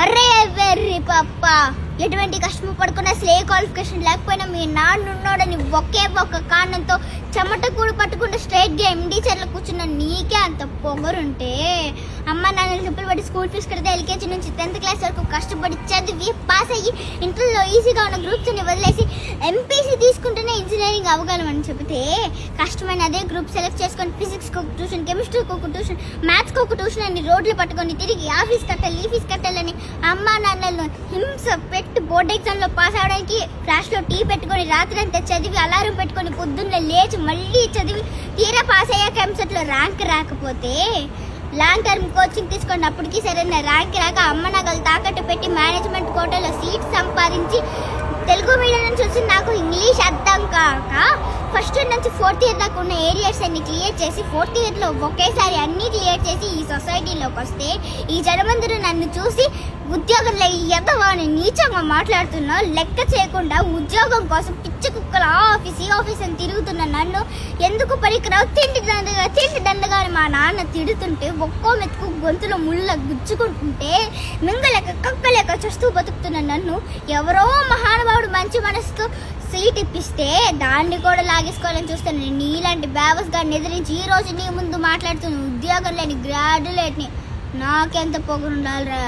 అరే వెర్రి పప్ప, ఎటువంటి కష్టము పడుకున్న స్లే క్వాలిఫికేషన్ లేకపోయినా మీ నాన్న ఉన్నాడని ఒకే ఒక్క కారణంతో చెమట కూడా పట్టుకుంటే స్ట్రైట్గా ఎండి చైర్లో కూర్చున్న నీకే అంత పొగరుంటే, అమ్మ నాన్న చెప్పులు పట్టి స్కూల్ ఫీజు కడితే ఎల్కేజీ నుంచి 10th క్లాస్ వరకు కష్టపడి చదివి పాస్ అయ్యి ఇంటర్లో ఈజీగా ఉన్న గ్రూప్స్ని వదిలేసి ఎంపీసీ తీసుకుంటేనే ఇంజనీరింగ్ అవ్వగలమని చెబితే, కష్టమైన అదే గ్రూప్ సెలెక్ట్ చేసుకొని ఫిజిక్స్కి ఒక ట్యూషన్, కెమిస్ట్రీకి ఒక ట్యూషన్, మ్యాథ్స్కి ఒక ట్యూషన్ అని రోడ్లు పట్టుకొని తిరిగి ఆ ఫీజు కట్టాలి ఈ ఫీజు కట్టాలని అమ్మ నాన్నలను హింస పెట్టి బోర్డ్ ఎగ్జామ్లో పాస్ అవడానికి ఫ్లాష్లో టీ పెట్టుకొని రాత్రి అంతా చదివి అలారం పెట్టుకొని పొద్దున్నే లేచి మళ్ళీ చదివి తీరా పాస్ అయ్యాక ఎంసెట్లో ర్యాంక్ రాకపోతే లాంగ్ టర్మ్ కోచింగ్ తీసుకొని అప్పటికి సరైన ర్యాంక్ రాక అమ్మ నగలు తాకట్టు పెట్టి మేనేజ్మెంట్ కోటాలో సీట్ సంపాదించి తెలుగు మీడియం నుంచి వచ్చి నాకు ఇంగ్లీష్ అర్థం కాక ఫస్ట్ ఇయర్ నుంచి 4th ఇయర్ దాకా ఉన్న ఏరియాస్ అన్ని క్లియర్ చేసి 4th ఇయర్లో ఒకేసారి అన్నీ క్లియర్ చేసి ఈ సొసైటీలోకి వస్తే ఈ జనమందరూ నన్ను చూసి ఉద్యోగంలో ఎదవాని నీచంగా మాట్లాడుతున్నా లెక్క చేయకుండా ఉద్యోగం కోసం పిచ్చి కుక్కల ఆఫీస్ అని తిరుగుతున్న నన్ను ఎందుకు పనికిరావు తిండి దండగా అని మా నాన్న తిడుతుంటే ఒక్కో మెతుకు గొంతులో ముళ్ళ గుచ్చుకుంటుంటే మింగలేక కక్కలేక చూస్తూ బతుకుతున్న నన్ను ఎవరో మహానుభావుడు మంచి మనసుతో సీట్ ఇప్పిస్తే దాన్ని కూడా లాగేసుకోవాలని చూస్తాను. నీలాంటి బ్యావస్ గారిని ఎదిరించి ఈ రోజు నీ ముందు మాట్లాడుతున్న ఉద్యోగం లేని గ్రాడ్యుయేట్ని నాకెంత పొగరుండాలిరా.